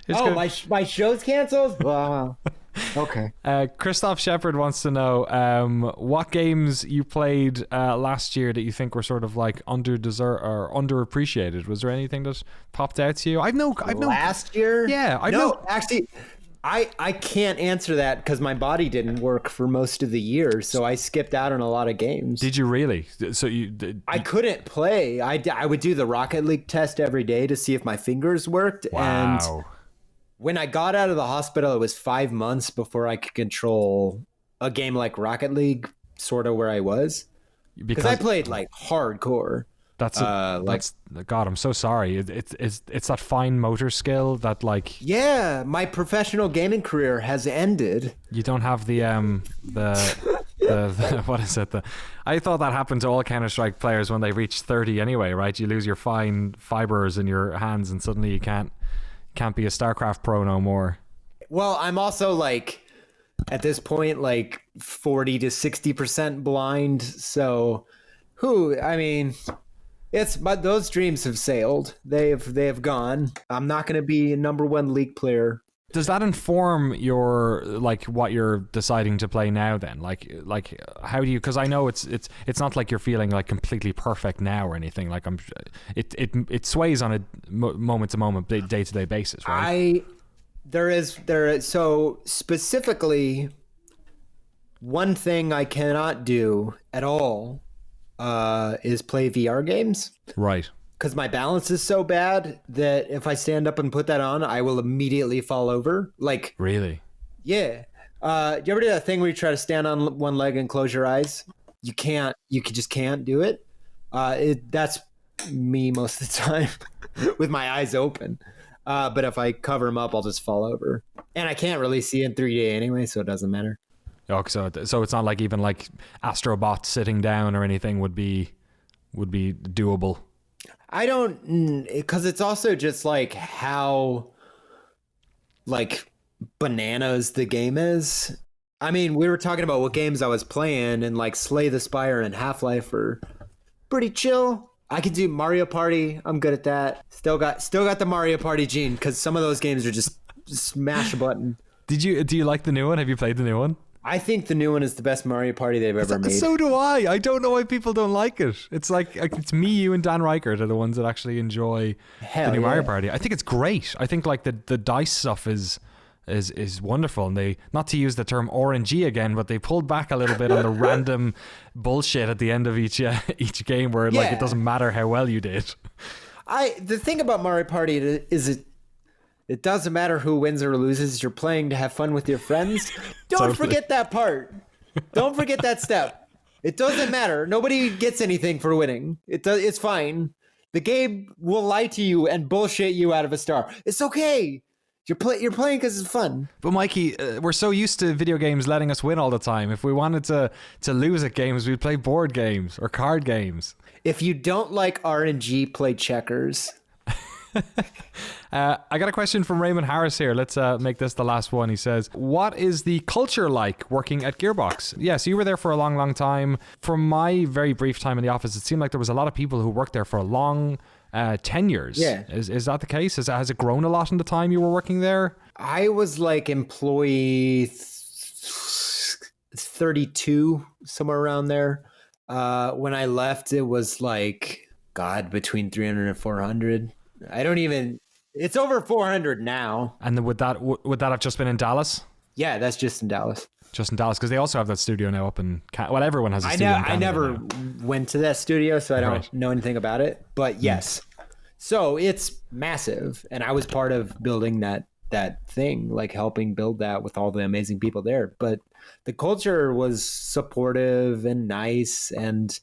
My show's canceled? Wow. Okay. Christoph Shepard wants to know what games you played last year that you think were sort of like underappreciated. Was there anything that popped out to you? I've no last year. Yeah, actually, I can't answer that because my body didn't work for most of the year, so I skipped out on a lot of games. Did you really? So I couldn't play. I would do the Rocket League test every day to see if my fingers worked. Wow. And when I got out of the hospital, it was 5 months before I could control a game like Rocket League, sort of where I was. Because I played like hardcore. God, I'm so sorry. It's that fine motor skill that like. Yeah, my professional gaming career has ended. You don't have the what is it? I thought that happened to all Counter-Strike players when they reach 30 anyway, right? You lose your fine fibers in your hands and suddenly you can't be a StarCraft pro no more. Well, I'm also like at this point like 40 to 60% blind, so but those dreams have sailed. They have gone. I'm not going to be a number 1 league player. Does that inform your like what you're deciding to play now then? Like how do you, because I know it's not like you're feeling like completely perfect now or anything. Like it sways on a moment to moment, day to day basis, right? There is so specifically one thing I cannot do at all is play VR games. Right. Because my balance is so bad that if I stand up and put that on, I will immediately fall over. Like, really? Yeah. You ever do that thing where you try to stand on one leg and close your eyes? You just can't do it. That's me most of the time with my eyes open. But if I cover them up, I'll just fall over. And I can't really see in 3D anyway, so it doesn't matter. Oh, so it's not like even like Astrobot sitting down or anything would be doable. I don't, because it's also just like how like bananas the game is. I mean, we were talking about what games I was playing, and like Slay the Spire and Half-Life are pretty chill. I could do Mario Party. I'm good at that. Still got the Mario Party gene, because some of those games are just smash a button. Do you like the new one? Have you played the new one? I think the new one is the best Mario Party they've ever made. So do I. I don't know why people don't like it. It's like it's me, you, and Dan Reichert are the ones that actually enjoy the new Mario Party. I think it's great. I think like the dice stuff is wonderful, and they, not to use the term RNG again, but they pulled back a little bit on the random bullshit at the end of each game where like it doesn't matter how well you did. The thing about Mario Party is it doesn't matter who wins or loses. You're playing to have fun with your friends. Don't forget that part. Don't forget that step. It doesn't matter. Nobody gets anything for winning. It's fine. The game will lie to you and bullshit you out of a star. It's okay. You're playing because it's fun. But Mikey, we're so used to video games letting us win all the time. If we wanted to lose at games, we'd play board games or card games. If you don't like RNG, play checkers. I got a question from Raymond Harris here. Let's make this the last one. He says, what is the culture like working at Gearbox? Yes, you were there for a long, long time. From my very brief time in the office, it seemed like there was a lot of people who worked there for a long tenures. Yeah. Is that the case? Has it grown a lot in the time you were working there? I was like employee 32, somewhere around there. When I left, it was like, God, between 300 and 400. It's over 400 now. And would that have just been in Dallas? Yeah, that's just in Dallas. Just in Dallas, because they also have that studio now up in everyone has a studio in Canada. I never went to that studio, so I don't know anything about it. But yes, so it's massive, and I was part of building that thing, like helping build that with all the amazing people there. But the culture was supportive and nice, and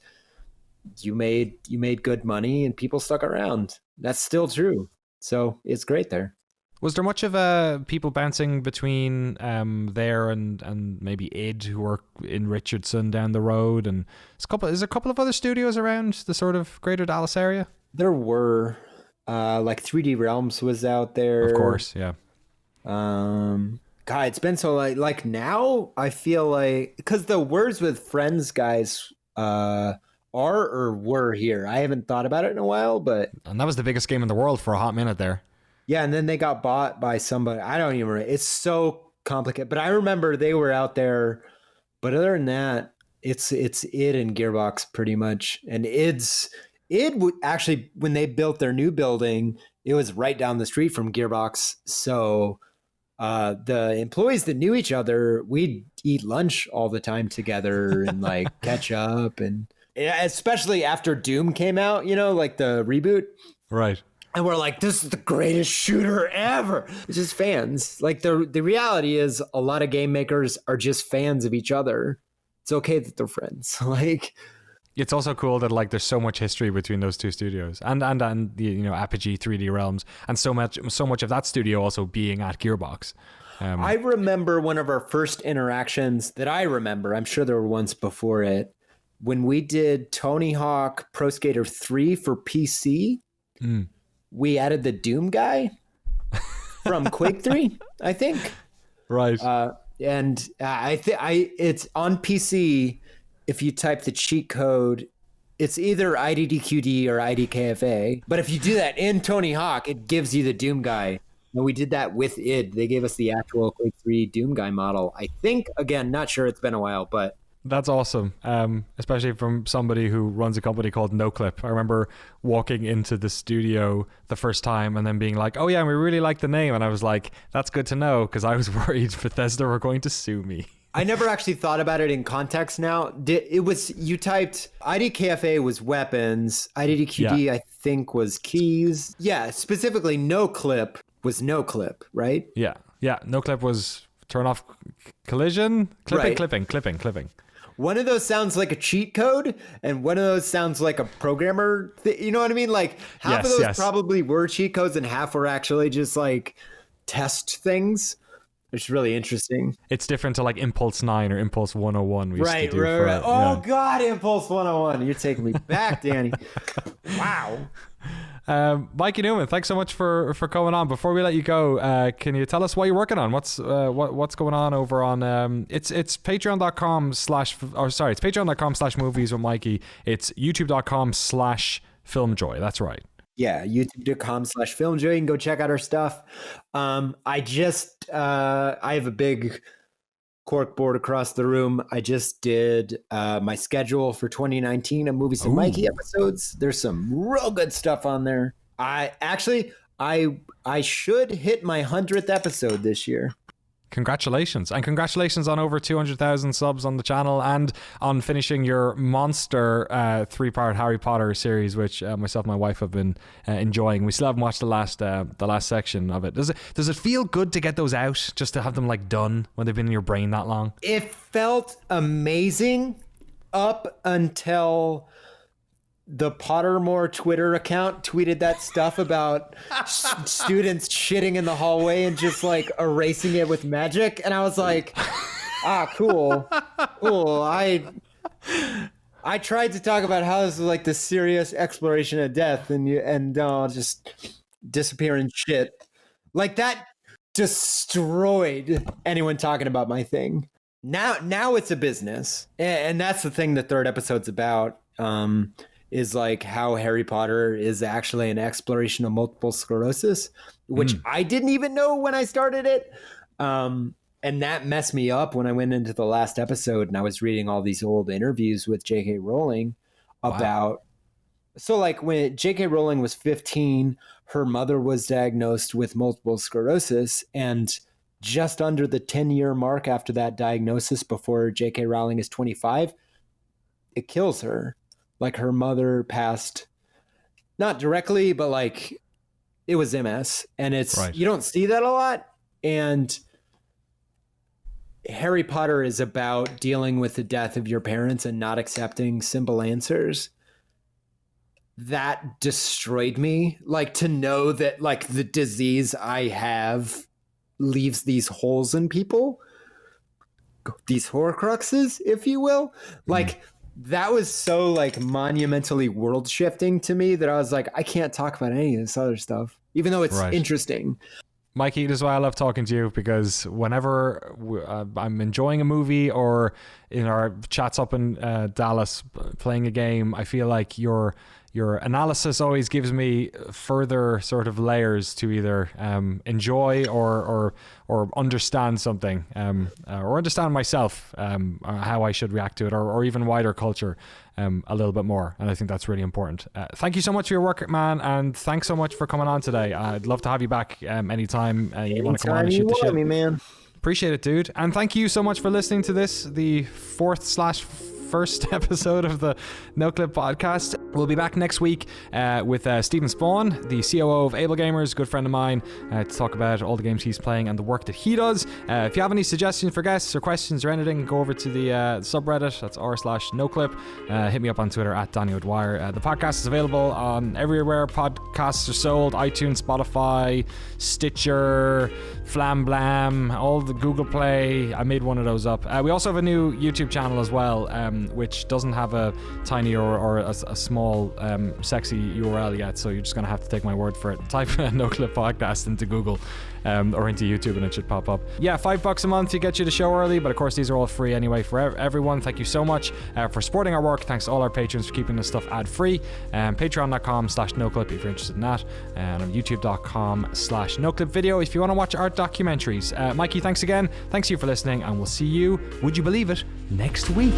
you made good money, and people stuck around. That's still true. So it's great there. Was there much of people bouncing between there and maybe id, who work in Richardson down the road, and is there a couple of other studios around the sort of greater Dallas area? There were like 3D Realms was out there, Of course, yeah. God, it's been so like now I feel like, because the Words with Friends guys are or were here. I haven't thought about it in a while, but And that was the biggest game in the world for a hot minute there. yeah, and then they got bought by somebody. I don't even remember. It's so complicated, but I remember they were out there. But other than that, it's id and Gearbox pretty much. And id actually, when they built their new building, it was right down the street from Gearbox. So the employees that knew each other, we'd eat lunch all the time together and like catch up, and especially after Doom came out, like the reboot. Right. And we're like, this is the greatest shooter ever. It's just fans. Like the reality is a lot of game makers are just fans of each other. It's okay that they're friends. Like, it's also cool that like there's so much history between those two studios and the Apogee 3D Realms, and so much of that studio also being at Gearbox. I remember one of our first interactions that I remember. I'm sure there were ones before it, when we did Tony Hawk Pro Skater 3 for PC. We added the Doom guy from Quake 3, I think. Right. And it's on PC. If you type the cheat code, it's either IDDQD or IDKFA. But if you do that in Tony Hawk, it gives you the Doom guy. And we did that with id. They gave us the actual Quake 3 Doom guy model. I think, again, not sure, it's been a while, but that's awesome, especially from somebody who runs a company called Noclip. I remember walking into the studio the first time and then being like, oh yeah, we really like the name. And I was like, that's good to know, because I was worried Bethesda were going to sue me. I never actually thought about it in context now. You typed IDKFA was weapons, IDDQD I think was keys. Yeah, specifically Noclip was Noclip, right? Yeah, Noclip was turn off collision, clipping. One of those sounds like a cheat code, and one of those sounds like a programmer. You know what I mean? Like half of those probably were cheat codes, and half were actually just like test things. Which is really interesting. It's different to like Impulse 9 or Impulse 101. We used to do right. Oh God, Impulse 101. You're taking me back, Danny. Wow. Mikey Neumann, thanks so much for coming on. Before we let you go, can you tell us what you're working on? What's going on over on it's patreon.com/movies with Mikey. It's youtube.com/filmjoy. That's right. Yeah, youtube.com/filmjoy. You can go check out our stuff. I have a big cork board across the room. I just did my schedule for 2019 of Movies and Mikey episodes. There's some real good stuff on there. I should hit my 100th episode this year. Congratulations. And congratulations on over 200,000 subs on the channel, and on finishing your monster 3-part Harry Potter series, which myself and my wife have been enjoying. We still haven't watched the last section of it. Does it feel good to get those out, just to have them like done when they've been in your brain that long? It felt amazing up until the Pottermore Twitter account tweeted that stuff about students shitting in the hallway and just like erasing it with magic. And I was like, cool. I tried to talk about how this is like the serious exploration of death and just disappearing shit. Like that destroyed anyone talking about my thing. Now it's a business. And that's the thing the third episode's about. Is like how Harry Potter is actually an exploration of multiple sclerosis, which I didn't even know when I started it. And that messed me up when I went into the last episode and I was reading all these old interviews with J.K. Rowling about... So like when J.K. Rowling was 15, her mother was diagnosed with multiple sclerosis, and just under the 10-year mark after that diagnosis, before J.K. Rowling is 25, it kills her. Like her mother passed, not directly, but like it was MS, and it's You don't see that a lot. And Harry Potter is about dealing with the death of your parents and not accepting simple answers. that destroyed me. Like, to know that like the disease I have leaves these holes in people, these horcruxes, if you will. Like, that was so like monumentally world shifting to me that I was like, I can't talk about any of this other stuff, even though it's interesting. Mikey, this is why I love talking to you, because whenever I'm enjoying a movie or in our chats up in Dallas playing a game, I feel like your analysis always gives me further sort of layers to either enjoy or understand something, or understand myself, how I should react to it, or even wider culture a little bit more. And I think that's really important. Thank you so much for your work, man, and thanks so much for coming on today. I'd love to have you back anytime you want to come on and shoot the shit. Me, man. Appreciate it, dude. And thank you so much for listening to this, the first episode of the Noclip podcast. We'll be back next week with Stephen Spawn, the COO of Able Gamers, good friend of mine, to talk about all the games he's playing and the work that he does. If you have any suggestions for guests or questions or anything, go over to the subreddit. That's r/Noclip. Hit me up on Twitter at Danny O'Dwyer. The podcast is available on everywhere podcasts are sold: iTunes, Spotify, Stitcher, Flam Blam, all the Google Play. I made one of those up. We also have a new YouTube channel as well, which doesn't have a tiny or a small sexy URL yet, so you're just gonna have to take my word for it. Type Noclip podcast into Google or into YouTube and it should pop up. Yeah, $5 a month to get you the show early, but of course these are all free anyway for everyone. Thank you so much for supporting our work. Thanks to all our patrons for keeping this stuff ad free. Patreon.com/Noclip if you're interested in that, and on YouTube.com/Noclip video if you want to watch art documentaries. Mikey, thanks again. Thanks you for listening, and we'll see you, would you believe it, next week.